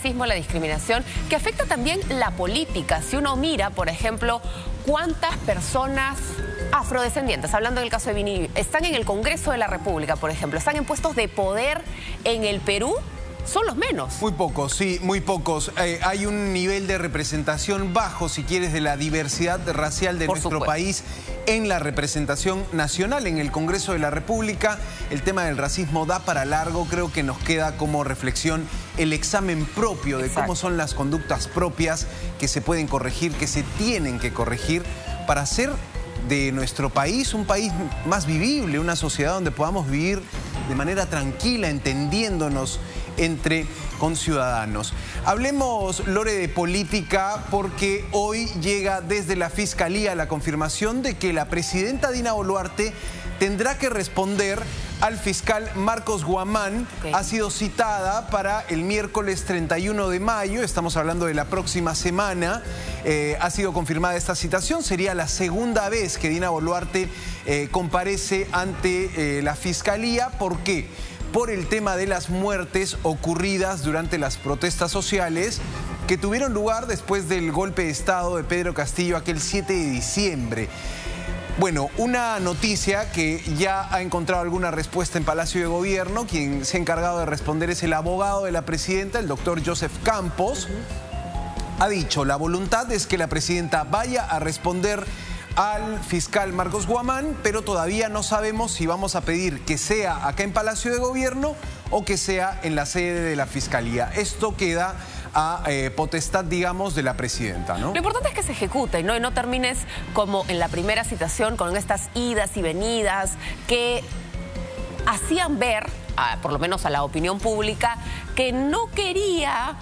racismo, la discriminación, que afecta también la política. Si uno mira, por ejemplo, cuántas personas afrodescendientes, hablando del caso de Vini, están en el Congreso de la República, por ejemplo, están en puestos de poder en el Perú, son los menos. Muy pocos, sí, muy pocos. Hay un nivel de representación bajo, si quieres, de la diversidad racial de nuestro país en la representación nacional, en el Congreso de la República. El tema del racismo da para largo. Creo que nos queda como reflexión el examen propio de cómo son las conductas propias que se pueden corregir, que se tienen que corregir para hacer de nuestro país un país más vivible, una sociedad donde podamos vivir de manera tranquila, entendiéndonos entre conciudadanos. Hablemos, Lore, de política, porque hoy llega desde la Fiscalía la confirmación de que la presidenta Dina Boluarte tendrá que responder al fiscal Marcos Guamán. Ha sido citada para el miércoles 31 de mayo, estamos hablando de la próxima semana. Ha sido confirmada esta citación, sería la segunda vez que Dina Boluarte comparece ante la Fiscalía. ¿Por qué? Por el tema de las muertes ocurridas durante las protestas sociales que tuvieron lugar después del golpe de Estado de Pedro Castillo aquel 7 de diciembre. Bueno, una noticia que ya ha encontrado alguna respuesta en Palacio de Gobierno. Quien se ha encargado de responder es el abogado de la presidenta, el doctor Joseph Campos. Ha dicho, la voluntad es que la presidenta vaya a responder al fiscal Marcos Guamán, pero todavía no sabemos si vamos a pedir que sea acá en Palacio de Gobierno o que sea en la sede de la Fiscalía. Esto queda a potestad, digamos, de la presidenta, ¿no? Lo importante es que se ejecute, ¿no? Y no termines como en la primera citación con estas idas y venidas que hacían ver, por lo menos a la opinión pública, que no quería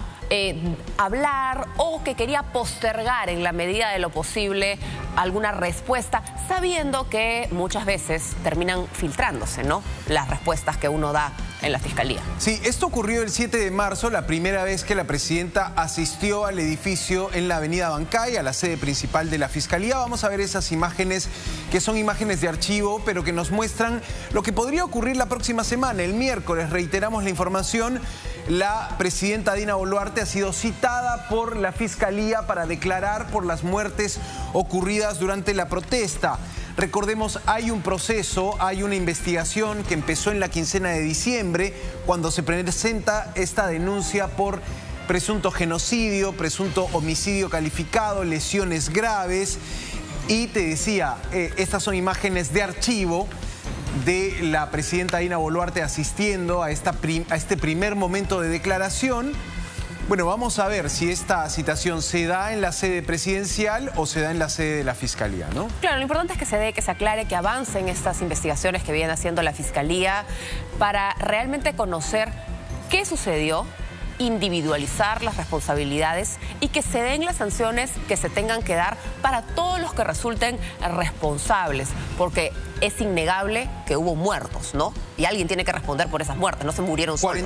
hablar o que quería postergar en la medida de lo posible alguna respuesta, sabiendo que muchas veces terminan filtrándose, ¿no?, las respuestas que uno da en la Fiscalía. Sí, esto ocurrió el 7 de marzo, la primera vez que la presidenta asistió al edificio en la avenida Bancay, a la sede principal de la Fiscalía. Vamos a ver esas imágenes, que son imágenes de archivo, pero que nos muestran lo que podría ocurrir la próxima semana. El miércoles, reiteramos la información, la presidenta Dina Boluarte ha sido citada por la Fiscalía para declarar por las muertes ocurridas durante la protesta. Recordemos, hay un proceso, hay una investigación que empezó en la quincena de diciembre, cuando se presenta esta denuncia por presunto genocidio, presunto homicidio calificado, lesiones graves. Y te decía, estas son imágenes de archivo de la presidenta Dina Boluarte asistiendo a este primer momento de declaración. Bueno, vamos a ver si esta citación se da en la sede presidencial o se da en la sede de la Fiscalía, ¿no? Claro, lo importante es que se dé, que se aclare, que avancen estas investigaciones que viene haciendo la Fiscalía para realmente conocer qué sucedió, individualizar las responsabilidades y que se den las sanciones que se tengan que dar para todos los que resulten responsables, porque es innegable que hubo muertos, ¿no? Y alguien tiene que responder por esas muertes, no se murieron solos.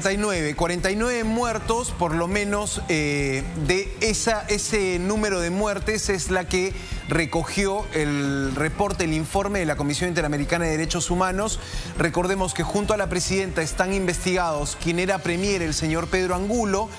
49 muertos, por lo menos, de ese número de muertes es la que recogió el reporte, el informe de la Comisión Interamericana de Derechos Humanos. Recordemos que junto a la presidenta están investigados quien era premier, el señor Pedro Angulo,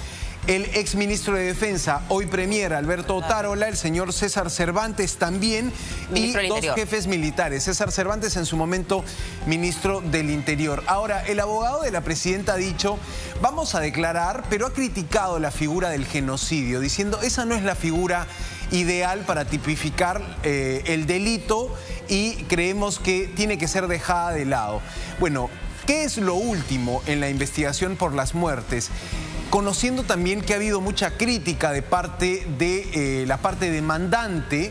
el exministro de Defensa, hoy premier, Alberto Otárola, el señor César Cervantes también, y dos jefes militares. César Cervantes, en su momento ministro del Interior. Ahora, el abogado de la presidenta ha dicho, vamos a declarar, pero ha criticado la figura del genocidio, diciendo, esa no es la figura ideal para tipificar el delito y creemos que tiene que ser dejada de lado. Bueno, ¿qué es lo último en la investigación por las muertes? Conociendo también que ha habido mucha crítica de parte de la parte demandante,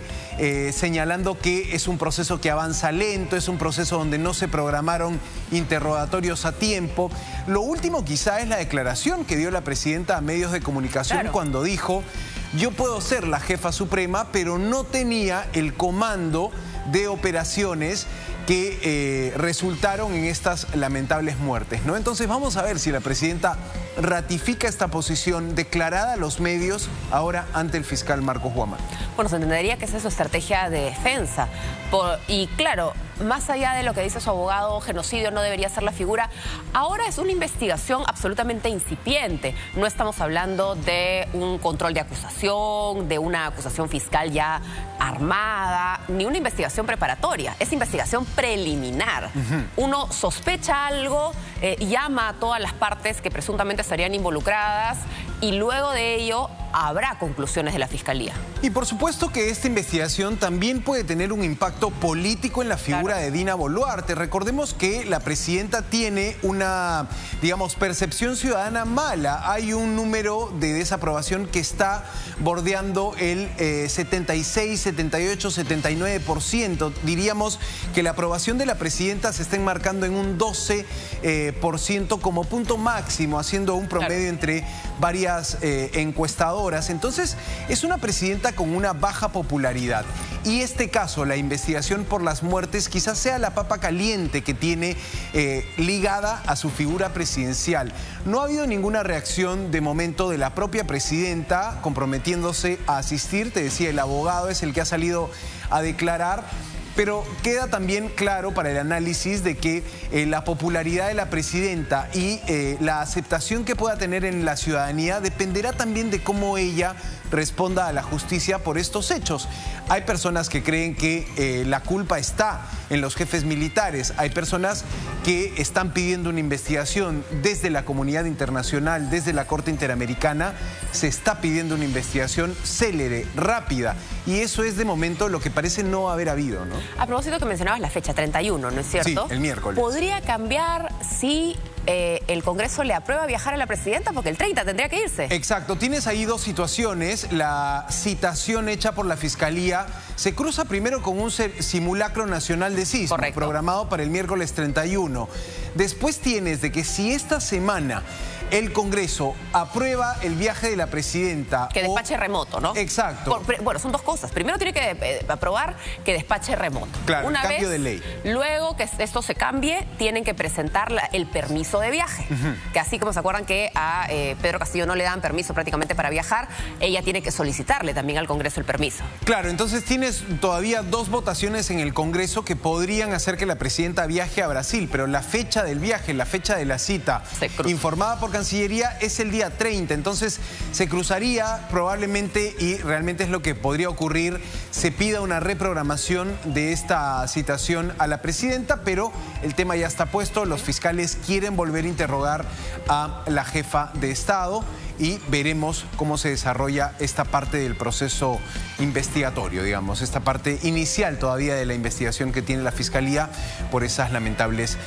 señalando que es un proceso que avanza lento, es un proceso donde no se programaron interrogatorios a tiempo. Lo último quizá es la declaración que dio la presidenta a medios de comunicación cuando dijo, yo puedo ser la jefa suprema, pero no tenía el comando de operaciones que resultaron en estas lamentables muertes, ¿no? Entonces vamos a ver si la presidenta ratifica esta posición declarada a los medios ahora ante el fiscal Marcos Guamán. Bueno, se entendería que esa es su estrategia de defensa. Y claro, más allá de lo que dice su abogado, genocidio no debería ser la figura. Ahora es una investigación absolutamente incipiente. No estamos hablando de un control de acusación, de una acusación fiscal ya armada, ni una investigación preparatoria. Es investigación preliminar. Uno sospecha algo, llama a todas las partes que presuntamente estarían involucradas y luego de ello habrá conclusiones de la Fiscalía. Y por supuesto que esta investigación también puede tener un impacto político en la figura de Dina Boluarte. Recordemos que la presidenta tiene una, digamos, percepción ciudadana mala. Hay un número de desaprobación que está bordeando el 76, 78, 79%. Diríamos que la aprobación de la presidenta se está enmarcando en un 12% como punto máximo, haciendo un promedio entre varias encuestadoras. Entonces, es una presidenta con una baja popularidad. Y este caso, la investigación por las muertes, quizás sea la papa caliente que tiene ligada a su figura presidencial. No ha habido ninguna reacción de momento de la propia presidenta comprometiéndose a asistir. Te decía, el abogado es el que ha salido a declarar. Pero queda también claro para el análisis de que la popularidad de la presidenta y la aceptación que pueda tener en la ciudadanía dependerá también de cómo ella responda a la justicia por estos hechos. Hay personas que creen que la culpa está en los jefes militares. Hay personas que están pidiendo una investigación desde la comunidad internacional, desde la Corte Interamericana. Se está pidiendo una investigación célere, rápida. Y eso es de momento lo que parece no haber habido, ¿no? A propósito que mencionabas la fecha 31, ¿no es cierto? Sí, el miércoles. ¿Podría cambiar si el Congreso le aprueba viajar a la presidenta? Porque el 30 tendría que irse. Exacto. Tienes ahí dos situaciones. La citación hecha por la Fiscalía se cruza primero con un simulacro nacional de sismo. Correcto. Programado para el miércoles 31. Después tienes de que si esta semana el Congreso aprueba el viaje de la presidenta... Que despache remoto, ¿no? Exacto. Bueno, son dos cosas. Primero tiene que aprobar que despache remoto. Claro, una cambio vez, de ley. Luego que esto se cambie, tienen que presentar el permiso de viaje. Que así como se acuerdan que a Pedro Castillo no le dan permiso prácticamente para viajar, ella tiene que solicitarle también al Congreso el permiso. Claro, entonces tienes todavía dos votaciones en el Congreso que podrían hacer que la presidenta viaje a Brasil, pero la fecha del viaje, la fecha de la cita, informada por Cancillería, es el día 30. Entonces se cruzaría probablemente, y realmente es lo que podría ocurrir, se pida una reprogramación de esta citación a la presidenta, pero el tema ya está puesto. Los fiscales quieren volver a interrogar a la jefa de Estado y veremos cómo se desarrolla esta parte del proceso investigatorio, digamos, esta parte inicial todavía de la investigación que tiene la Fiscalía por esas lamentables